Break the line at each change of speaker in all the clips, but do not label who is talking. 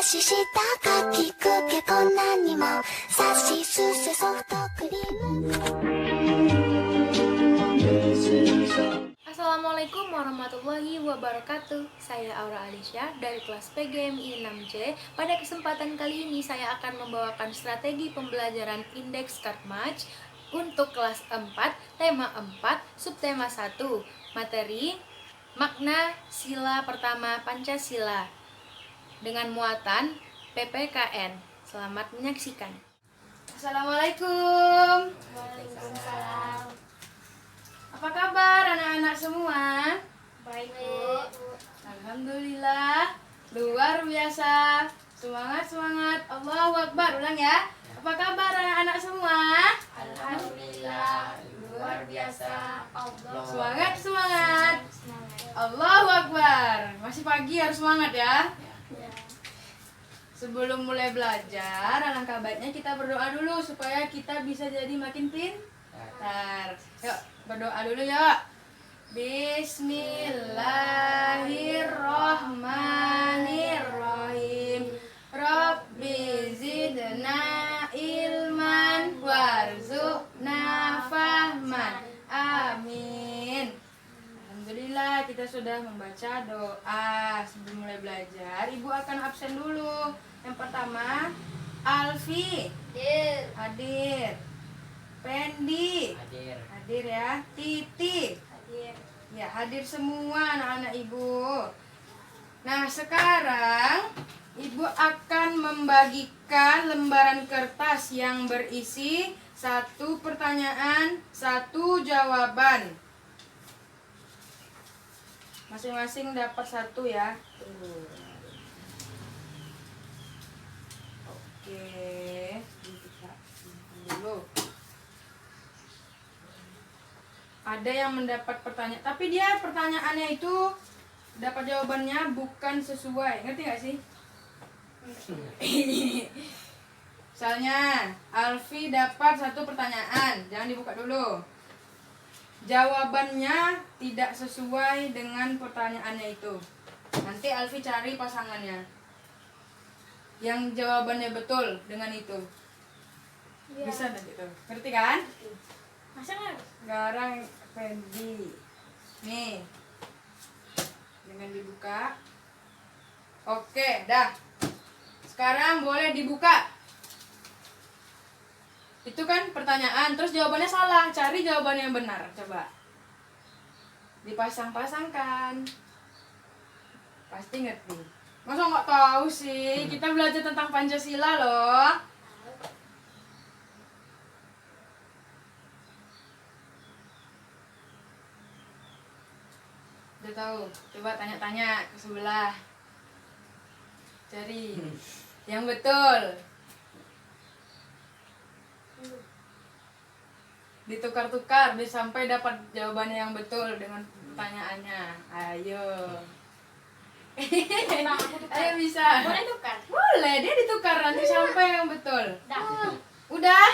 ししたかきくけこんなにもさしすせソフトクリーム。
Assalamualaikum warahmatullahi wabarakatuh. Saya Aura Alicia dari kelas PGMI 6C. Pada kesempatan kali ini saya akan membawakan strategi pembelajaran indeks Kartmaj untuk kelas 4, tema 4, subtema 1, materi makna sila pertama Pancasila dengan muatan PPKN. Selamat menyaksikan. Assalamualaikum.
Waalaikumsalam.
Apa kabar anak-anak semua?
Baik, Bu.
Alhamdulillah, luar biasa. Semangat, semangat. Allahu Akbar. Ulang ya. Apa kabar anak-anak semua?
Alhamdulillah, luar biasa. Allah.
Semangat, semangat. Allahu Akbar. Masih pagi harus semangat ya. Sebelum mulai belajar, alangkah baiknya kita berdoa dulu supaya kita bisa jadi makin pintar. Yuk, berdoa dulu yuk. Bismillahirrohmanirrohim. Rabbi zidna ilman warzuqna fahman. Amin. Alhamdulillah kita sudah membaca doa. Sebelum mulai belajar, Ibu akan absen dulu. Yang pertama, Alfi hadir. Pendi hadir ya. Titi
Hadir.
ya, hadir semua anak-anak Ibu. Nah, sekarang Ibu akan membagikan lembaran kertas yang berisi 1 pertanyaan, 1 jawaban. Masing-masing dapat 1 ya. Oke, kita dulu. Ada yang mendapat pertanyaan, tapi dia pertanyaannya itu dapat jawabannya bukan sesuai. Ngerti gak sih? Misalnya, Alfi dapat 1 pertanyaan, jangan dibuka dulu. Jawabannya tidak sesuai dengan pertanyaannya itu. Nanti Alfi cari pasangannya yang jawabannya betul dengan itu.
Ya.
Bisa nanti tuh. Ngerti kan?
Masa nggak?
Sekarang Fendi. Nih. Dengan dibuka. Oke, dah. Sekarang boleh dibuka. Itu kan pertanyaan, terus jawabannya salah. Cari jawaban yang benar, coba. Dipasang-pasangkan. Pasti ngerti. Masa nggak tahu sih? Kita belajar tentang Pancasila loh. Udah tahu? Coba tanya-tanya ke sebelah. Cari yang betul. Ditukar-tukar sampai dapat jawabannya yang betul dengan pertanyaannya. Ayo. Ayo bisa.
Boleh tukar?
Boleh, dia ditukar nanti sampai yang betul.
Dah.
Udah?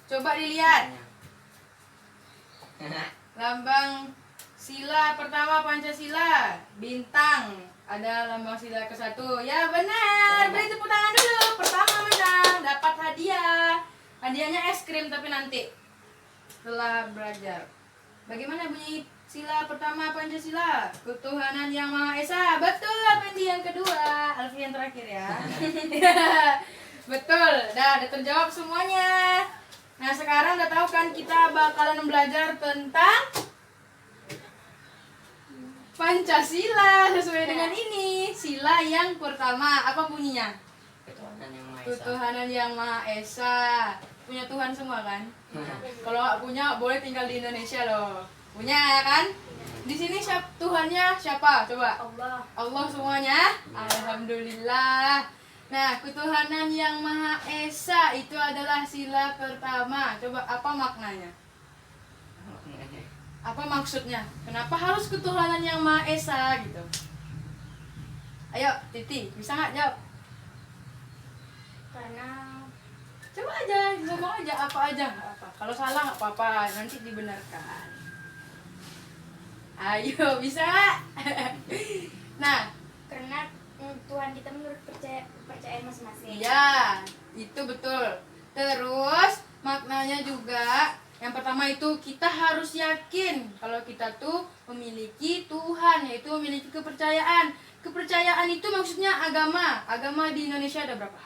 Coba dilihat. Lambang sila pertama Pancasila, bintang. Ada lambang sila ke-1. Ya benar. Beri tepuk tangan dulu. Pertama menang, dapat hadiah. Hadiahnya es krim tapi nanti setelah belajar. Bagaimana bunyi sila pertama Pancasila? Ketuhanan Yang Maha Esa. Betul, Pendi yang kedua. Alfi yang terakhir ya. Betul. Udah terjawab semuanya. Nah, sekarang udah tahu kan kita bakalan belajar tentang Pancasila sesuai dengan ini. Sila yang pertama, apa bunyinya? Ketuhanan Yang Maha Esa. Punya Tuhan semua kan? Kalau nggak punya boleh tinggal di Indonesia loh. Punya ya kan? Di sini Tuhannya siapa? Coba.
Allah.
Allah semuanya. Alhamdulillah. Nah, ketuhanan Yang Maha Esa itu adalah sila pertama. Coba apa maknanya? Apa maksudnya? Kenapa harus ketuhanan Yang Maha Esa gitu? Ayo, Titi, bisa nggak jawab?
Karena
Coba aja, ngomong aja apa aja, nggak apa. Kalau salah nggak apa-apa, nanti dibenarkan. Ayo, bisa nggak? Nah,
karena
Tuhan kita menurut kepercayaan masing-masing.
Iya, itu betul. Terus maknanya juga yang pertama itu kita harus yakin kalau kita tuh memiliki Tuhan, yaitu memiliki kepercayaan. Kepercayaan itu maksudnya agama. Agama di Indonesia ada berapa?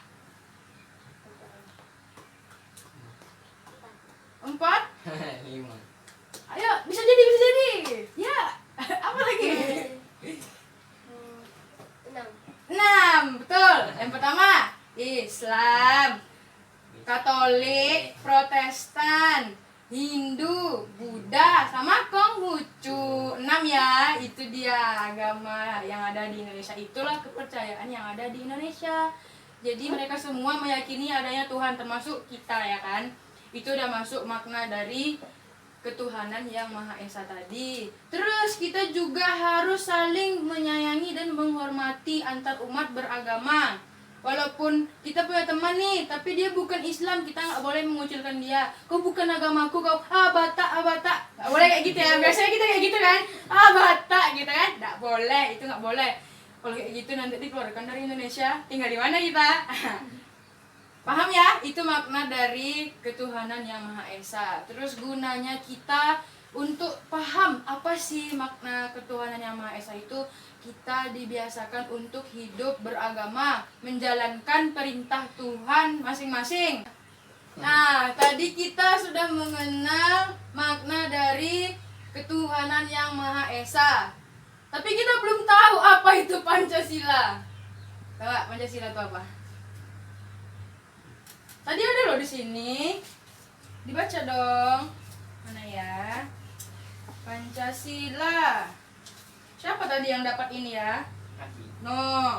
4?
5.
Ayo, bisa jadi, bisa jadi. Ya, apa lagi? 6, betul. Yang pertama, Islam, Katolik, Protestan, Hindu, Buddha, sama Konghucu. 6 ya, itu dia agama yang ada di Indonesia. Itulah kepercayaan yang ada di Indonesia. Jadi mereka semua meyakini adanya Tuhan, termasuk kita ya kan. Itu udah masuk makna dari ketuhanan yang Maha Esa tadi. Terus kita juga harus saling menyayangi dan menghormati antar umat beragama. Walaupun kita punya teman nih, tapi dia bukan Islam, kita nggak boleh mengucilkan dia. Kau bukan agamaku, kau Batak, Batak. Nggak boleh kayak gitu ya. Biasanya kita kayak gitu kan, Batak gitu kan. Nggak boleh, itu nggak boleh. Kalau kayak gitu nanti dikeluarkan dari Indonesia, tinggal di mana kita? Paham ya? Itu makna dari ketuhanan yang Maha Esa. Terus gunanya kita untuk paham apa sih makna ketuhanan yang Maha Esa itu, kita dibiasakan untuk hidup beragama, menjalankan perintah Tuhan masing-masing. Nah, tadi kita sudah mengenal makna dari ketuhanan yang Maha Esa. Tapi kita belum tahu apa itu Pancasila. Tahu gak Pancasila itu apa? Tadi ada loh di sini. Dibaca dong. Mana ya? Pancasila. Siapa tadi yang dapat ini ya? No.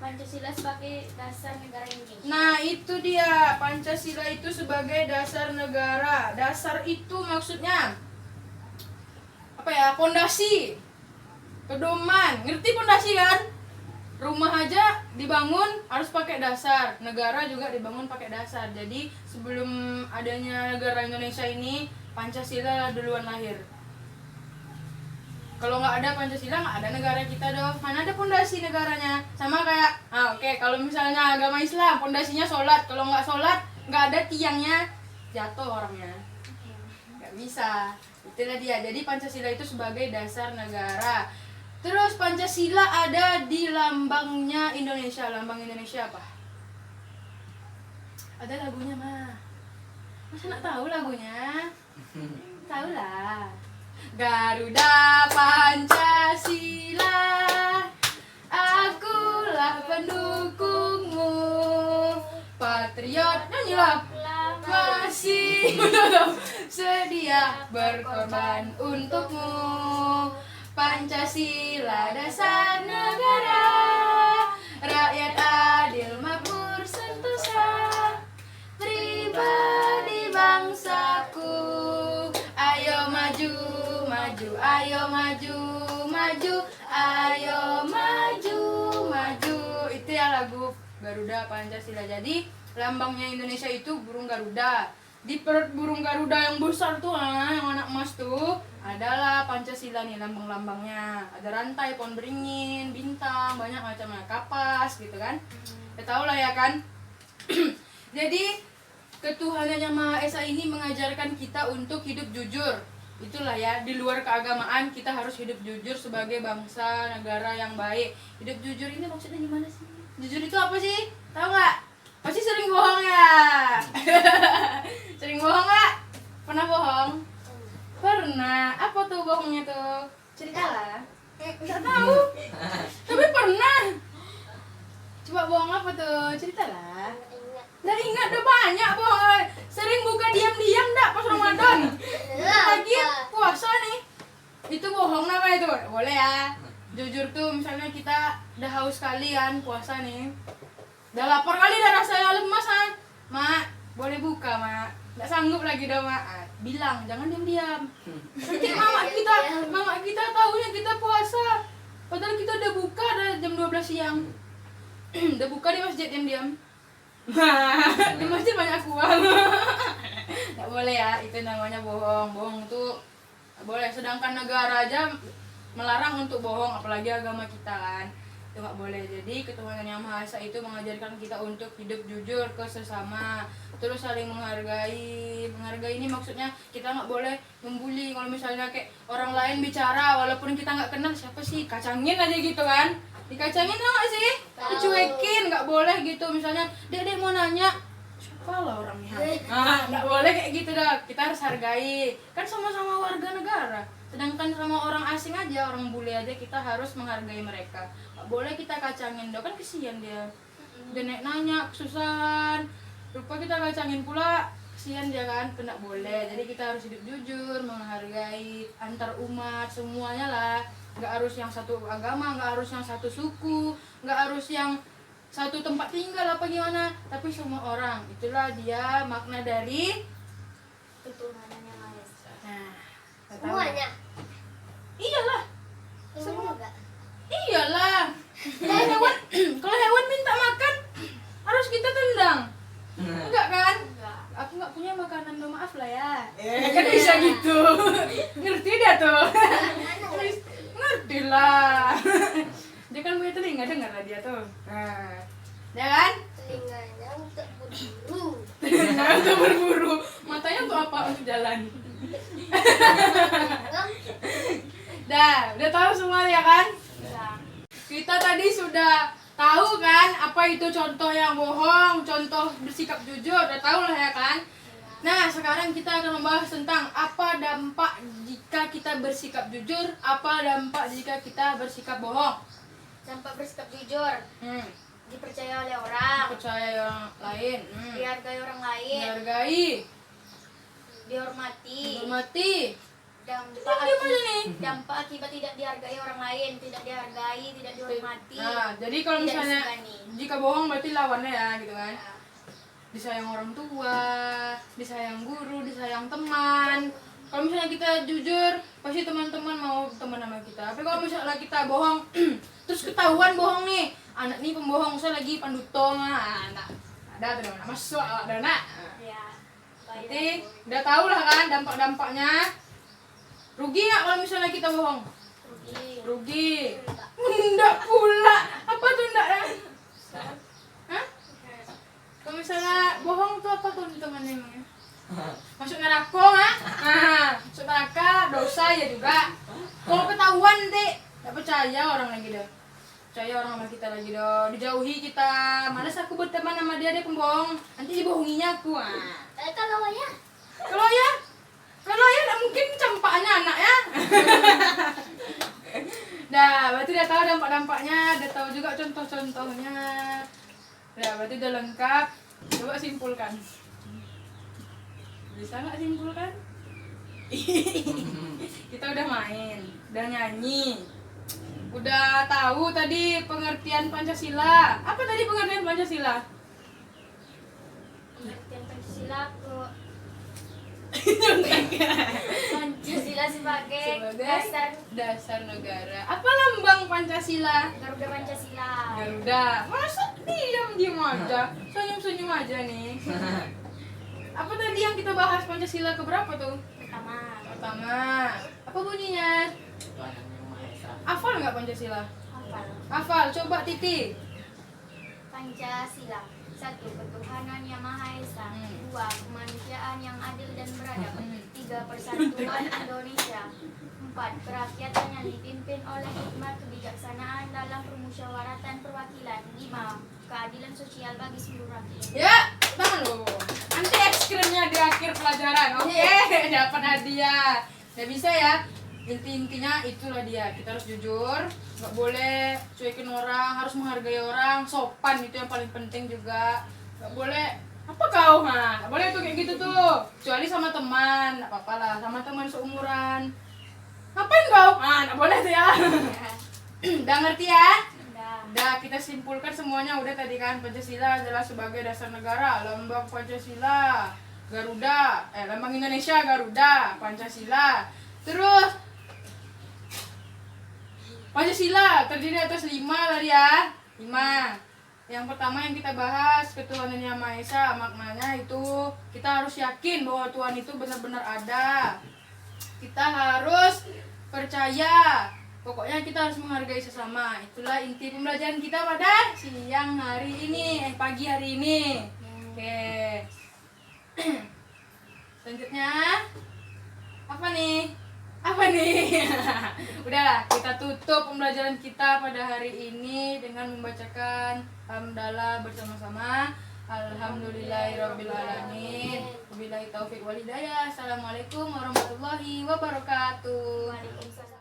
Pancasila sebagai dasar negara Indonesia.
Nah, itu dia. Pancasila itu sebagai dasar negara. Dasar itu maksudnya apa ya? Pondasi. Pedoman. Ngerti pondasi kan? Rumah aja dibangun harus pakai dasar, negara juga dibangun pakai dasar. Jadi sebelum adanya negara Indonesia ini, Pancasila duluan lahir. Kalau nggak ada Pancasila, nggak ada negara kita dong. Mana ada pondasi negaranya? Sama kayak, kalau misalnya agama Islam, pondasinya sholat. Kalau nggak sholat, nggak ada tiangnya, jatuh orangnya. Nggak bisa. Itulah dia. Jadi Pancasila itu sebagai dasar negara. Terus Pancasila ada di lambangnya Indonesia. Lambang Indonesia apa? Ada lagunya mah. Masa nak tahu lagunya? Tahu lah. Garuda Pancasila, akulah pendukungmu. Patriot nyanyilah. Masih sedia berkorban untukmu. Pancasila dasar negara, rakyat adil makmur sentosa, pribadi bangsaku. Ayo maju, maju, ayo maju, maju, ayo maju, maju. Itu ya lagu Garuda Pancasila. Jadi lambangnya Indonesia itu burung Garuda. Di perut burung Garuda yang besar tuh, yang anak emas tuh, adalah Pancasila nih lambang-lambangnya. Ada rantai, pohon beringin, bintang, banyak macamnya, kapas gitu kan. Ya tau lah ya kan. Jadi ketuhanan yang Maha Esa ini mengajarkan kita untuk hidup jujur. Itulah ya, di luar keagamaan kita harus hidup jujur sebagai bangsa negara yang baik. Hidup jujur ini maksudnya gimana sih? Jujur itu apa sih? Tahu nggak? Pasti sering bohong ya. Sering bohong nggak? Pernah bohong? Pernah. Apa tuh bohongnya tuh? Ceritalah. Nggak tahu. Tapi pernah. Coba bohong apa tuh? Ceritalah. Nggak ingat, udah banyak bohong. Sering buka diam-diam dah pas Ramadan. Lagi puasa nih. Itu bohong namanya itu. Boleh ya. Jujur tuh misalnya kita udah haus sekali kan puasa nih. Udah lapar kali, udah rasanya lemas kan. Mak, boleh buka mak. Nggak sanggup lagi dah mak. Bilang, jangan diam-diam. Nanti mama kita tahunya kita puasa. Padahal kita udah buka, udah jam 12 siang. Udah buka di masjid diam-diam. Di masjid banyak uang. Nggak boleh ya, itu namanya bohong. Bohong tuh nggak boleh. Sedangkan negara aja melarang untuk bohong, apalagi agama kita kan. itu nggak boleh. Jadi ketuhanan yang Maha Esa itu mengajarkan kita untuk hidup jujur ke sesama, terus saling menghargai. Menghargai ini maksudnya kita nggak boleh membuli. Kalau misalnya kayak orang lain bicara walaupun kita nggak kenal siapa sih, kacangin aja gitu kan, dikacangin tau nggak sih, dicuekin, nggak boleh gitu. Misalnya dek mau nanya siapa lah orangnya, nggak boleh kayak gitu dah. Kita harus hargai, kan sama-sama warga negara. Sedangkan sama orang asing aja, orang bule aja kita harus menghargai mereka. Gak boleh kita kacangin dong, kan kesian dia. Dia nanya kesusahan, lupa kita kacangin pula, kesian dia kan, kena boleh. Jadi kita harus hidup jujur, menghargai antar umat semuanya lah. Gak harus yang satu agama, gak harus yang satu suku, gak harus yang satu tempat tinggal apa gimana, tapi semua orang. Itulah dia makna dari
Ketuhanan yang Maha Esa.
nah,
Semuanya.
iyalah.
Semua enggak.
Iyalah. Kalau hewan, kalau hewan minta makan harus kita tendang. Enggak kan?
Enggak.
Aku nggak punya makanan, lo maaf lah ya. Kan bisa gitu. Ngerti dah tuh. Ngerti lah. Dia kan punya telinga, dengar lah dia tuh. Nah, ya kan?
Telinganya untuk berburu.
Nah, untuk berburu. Matanya untuk apa? Untuk jalan. Udah tahu semua ya kan?
Enggak.
Kita tadi sudah tahu kan apa itu contoh yang bohong, contoh bersikap jujur, udah tahu lah ya kan? Nah, sekarang kita akan membahas tentang apa dampak jika kita bersikap jujur, apa dampak jika kita bersikap bohong.
Dampak bersikap jujur,
Hmm,
dipercaya oleh orang,
percaya orang lain,
dihargai orang lain,
dihargai,
dihormati.
dihormati.
Dampak
Diam aja nih.
dampak akibat tidak dihargai orang lain, tidak dihargai, tidak dihormati.
Nah, jadi kalau
tidak
misalnya
disegani.
jika bohong berarti lawannya ya gitu kan.
Ya.
Disayang orang tua, disayang guru, disayang teman. Kalau misalnya kita jujur, pasti teman-teman mau teman sama kita. Tapi kalau misalnya kita bohong, terus ketahuan bohong nih, anak nih pembohong, saya lagi pandutong, anak ada tuh anak masuk, ada anak.
Ya.
Berarti udah tahu lah kan dampak-dampaknya. Rugi nggak kalau misalnya kita bohong?
Rugi.
Rugi. Enggak pula. Apa tuh enggak ya? Hah? Kalau misalnya bohong tuh apa tuh hitungannya emangnya? Masuk neraka, ha? Nah, masuk neraka, dosa ya juga. Kalau ketahuan nanti nggak percaya orang lagi dah. Percaya orang sama kita lagi dah. Dijauhi kita. Malas aku berteman sama dia pembohong. Nanti dibohonginya aku. Kalau ya nggak mungkin campaknya anak ya. Nah, berarti udah tahu dampak-dampaknya, udah tahu juga contoh-contohnya. Nah, berarti udah lengkap. Coba simpulkan. Bisa nggak simpulkan? Kita udah main, udah nyanyi, udah tahu tadi pengertian Pancasila. Apa tadi pengertian Pancasila?
Pengertian Pancasila Pancasila sebagai
dasar negara. Apa lambang Pancasila?
Garuda Pancasila.
Garuda. Masa diam aja, senyum aja nih. Apa tadi yang kita bahas Pancasila keberapa tuh? Pertama. Apa bunyinya? Hafal nggak Pancasila?
Hafal.
Hafal. Coba Titi.
Pancasila. 1. Ketuhanan yang Maha Esa. 2. Kemanusiaan yang adil dan beradab. 3. Persatuan Indonesia. 4. Kerakyatan yang dipimpin oleh hikmat kebijaksanaan dalam permusyawaratan perwakilan. 5. Keadilan sosial bagi seluruh rakyat.
Ya, tangan lo. Nanti es krimnya di akhir pelajaran. Oke, dapat hadiah. Nggak bisa ya. Intinya itulah dia. Kita harus jujur, nggak boleh cuekin orang, harus menghargai orang, sopan itu yang paling penting juga. Nggak boleh apa kau nggak boleh tuh kayak gitu tuh. Kecuali sama teman, nggak apa-apa lah. Sama teman seumuran. Ngapain kau? Nggak boleh tuh ya. Udah ngerti ya? Udah, kita simpulkan semuanya udah tadi kan. Pancasila adalah sebagai dasar negara, lambang Pancasila Garuda, lambang Indonesia Garuda, Pancasila. Terus Pancasila terdiri atas 5 tadi ya. 5. Yang pertama yang kita bahas ketuhanan yang Maha Esa, maknanya itu kita harus yakin bahwa Tuhan itu benar-benar ada. Kita harus percaya Pokoknya kita harus menghargai sesama. Itulah inti pembelajaran kita pada siang hari ini, pagi hari ini. Oke. Selanjutnya apa nih? Apa nih? Udahlah, kita tutup pembelajaran kita pada hari ini dengan membacakan hamdalah bersama-sama. Alhamdulillahirabbil alamin. Wabillahi taufik wal hidayah. Assalamualaikum warahmatullahi wabarakatuh.
Waalaikumsalam.